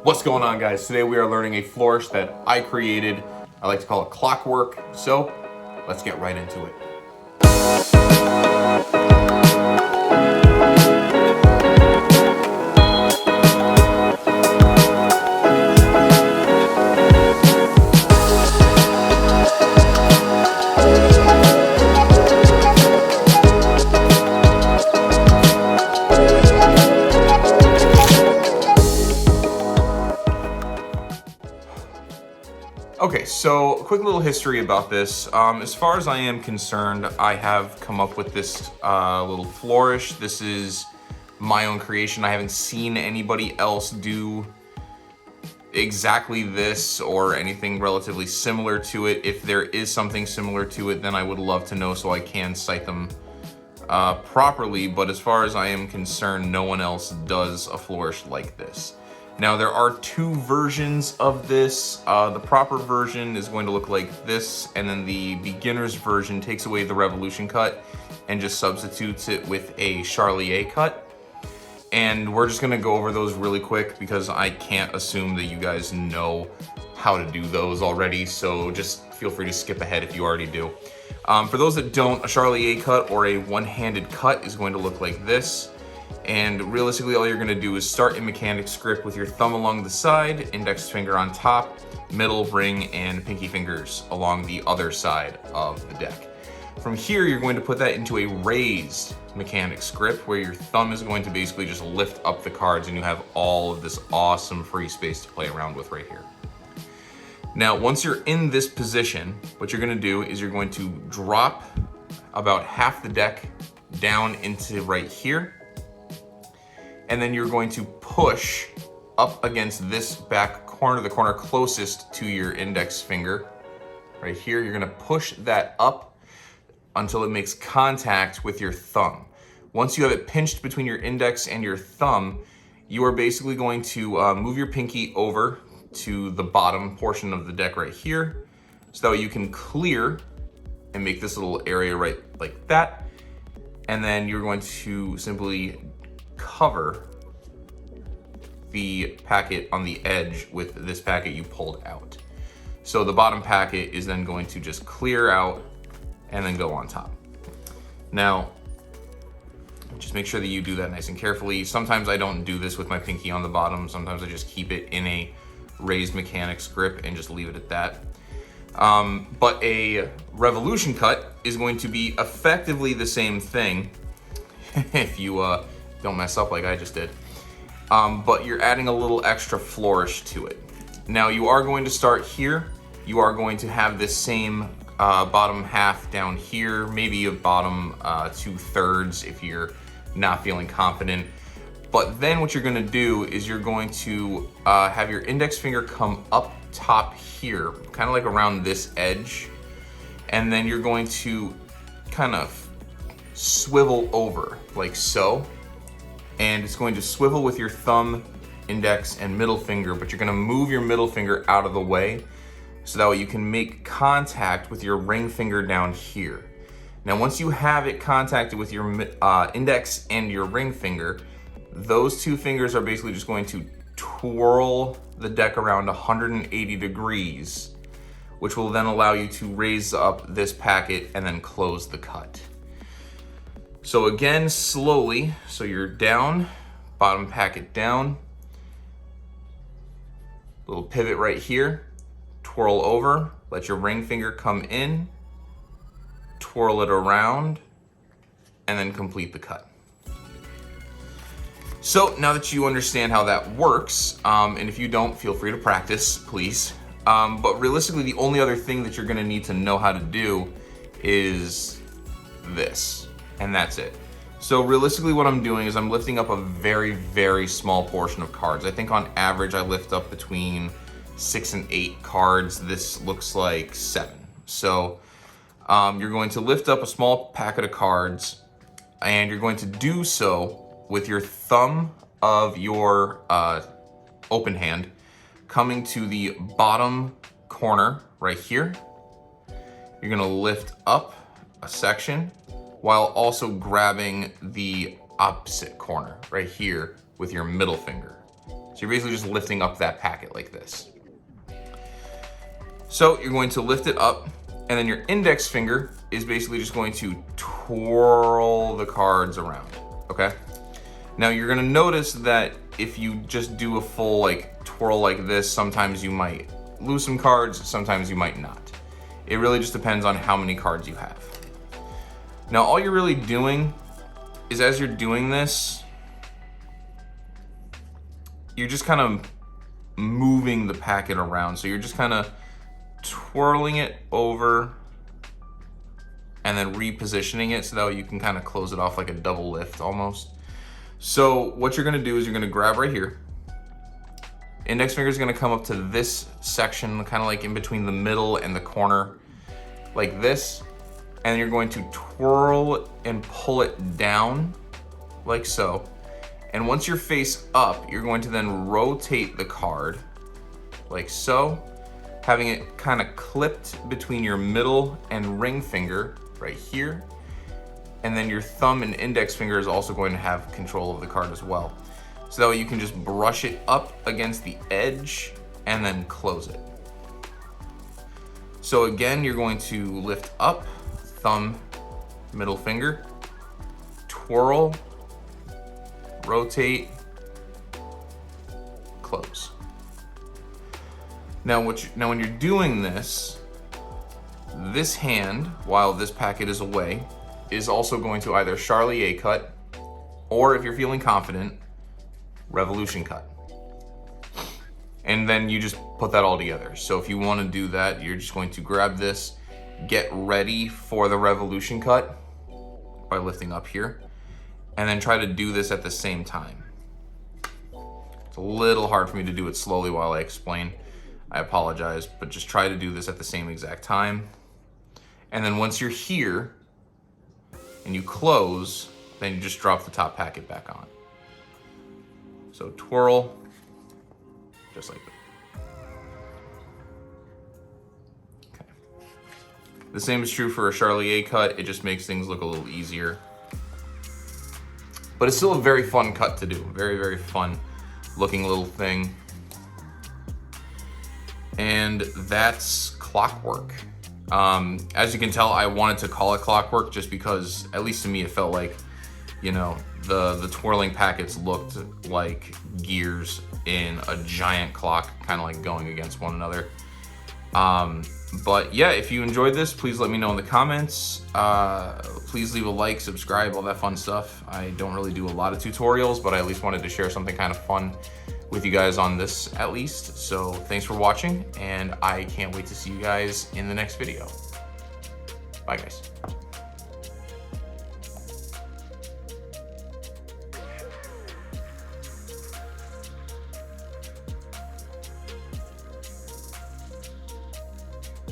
What's going on, guys? Today we are learning a flourish that I created. I like to call it clockwork. So let's get right into it. Okay, so quick little history about this. As far as I am concerned, I have come up with this little flourish. This is my own creation. I haven't seen anybody else do exactly this or anything relatively similar to it. If there is something similar to it, then I would love to know so I can cite them properly. But as far as I am concerned, no one else does a flourish like this. Now, there are two versions of this. The proper version is going to look like this, and then the beginner's version takes away the revolution cut and just substitutes it with a Charlier cut. And we're just gonna go over those really quick because I can't assume that you guys know how to do those already, so just feel free to skip ahead if you already do. For those that don't, a Charlier cut or a one-handed cut is going to look like this. And realistically, all you're gonna do is start in mechanics grip with your thumb along the side, index finger on top, middle, ring, and pinky fingers along the other side of the deck. From here, you're going to put that into a raised mechanics grip where your thumb is going to basically just lift up the cards and you have all of this awesome free space to play around with right here. Now, once you're in this position, what you're gonna do is you're going to drop about half the deck down into right here. And then you're going to push up against this back corner, the corner closest to your index finger. Right here, you're gonna push that up until it makes contact with your thumb. Once you have it pinched between your index and your thumb, you are basically going to move your pinky over to the bottom portion of the deck right here, so that way you can clear and make this little area right like that. And then you're going to simply cover the packet on the edge with this packet you pulled out. So the bottom packet is then going to just clear out and then go on top. Now, just make sure that you do that nice and carefully. Sometimes I don't do this with my pinky on the bottom. Sometimes I just keep it in a raised mechanics grip and just leave it at that. But a revolution cut is going to be effectively the same thing if you don't mess up like I just did. But you're adding a little extra flourish to it. Now, you are going to start here. You are going to have this same bottom half down here, maybe a bottom 2/3 if you're not feeling confident. But then what you're gonna do is you're going to have your index finger come up top here, kind of like around this edge. And then you're going to kind of swivel over like so. And it's going to swivel with your thumb, index, and middle finger, but you're gonna move your middle finger out of the way so that way you can make contact with your ring finger down here. Now, once you have it contacted with your index and your ring finger, those two fingers are basically just going to twirl the deck around 180 degrees, which will then allow you to raise up this packet and then close the cut. So again, slowly, so you're down, bottom packet down, little pivot right here, twirl over, let your ring finger come in, twirl it around, and then complete the cut. So now that you understand how that works, and if you don't, feel free to practice, please. But realistically, the only other thing that you're gonna need to know how to do is this, and that's it. So realistically, what I'm doing is I'm lifting up a very, very small portion of cards. I think on average, I lift up between 6 and 8 cards. This looks like 7. So you're going to lift up a small packet of cards, and you're going to do so with your thumb of your open hand coming to the bottom corner right here. You're gonna lift up a section while also grabbing the opposite corner right here with your middle finger. So you're basically just lifting up that packet like this. So you're going to lift it up, and then your index finger is basically just going to twirl the cards around, okay? Now you're gonna notice that if you just do a full like twirl like this, sometimes you might lose some cards, sometimes you might not. It really just depends on how many cards you have. Now all you're really doing is, as you're doing this, you're just kind of moving the packet around. So you're just kind of twirling it over and then repositioning it so that you can kind of close it off like a double lift almost. So what you're gonna do is you're gonna grab right here. Index finger is gonna come up to this section, kind of like in between the middle and the corner, like this. And you're going to twirl and pull it down like so. And once you're face up, you're going to then rotate the card like so, having it kind of clipped between your middle and ring finger right here. And then your thumb and index finger is also going to have control of the card as well. So that way you can just brush it up against the edge and then close it. So again, you're going to lift up, thumb, middle finger, twirl, rotate, close. Now when you're doing this hand, while this packet is away, is also going to either Charlier cut, or if you're feeling confident, revolution cut. And then you just put that all together. So if you want to do that, you're just going to grab this, get ready for the revolution cut by lifting up here, and then try to do this at the same time. It's a little hard for me to do it slowly while I explain. I apologize, but just try to do this at the same exact time. And then once you're here and you close, then you just drop the top packet back on. So twirl, just like that. Okay. The same is true for a Charlier cut. It just makes things look a little easier. But it's still a very fun cut to do. Very, very fun looking little thing. And that's Clockwork. As you can tell, I wanted to call it Clockwork just because, at least to me, it felt like, you know, the twirling packets looked like gears in a giant clock, kind of like going against one another. But yeah, if you enjoyed this, please let me know in the comments. Please leave a like, subscribe, all that fun stuff. I don't really do a lot of tutorials, but I at least wanted to share something kind of fun with you guys on this at least. So thanks for watching, and I can't wait to see you guys in the next video. Bye guys.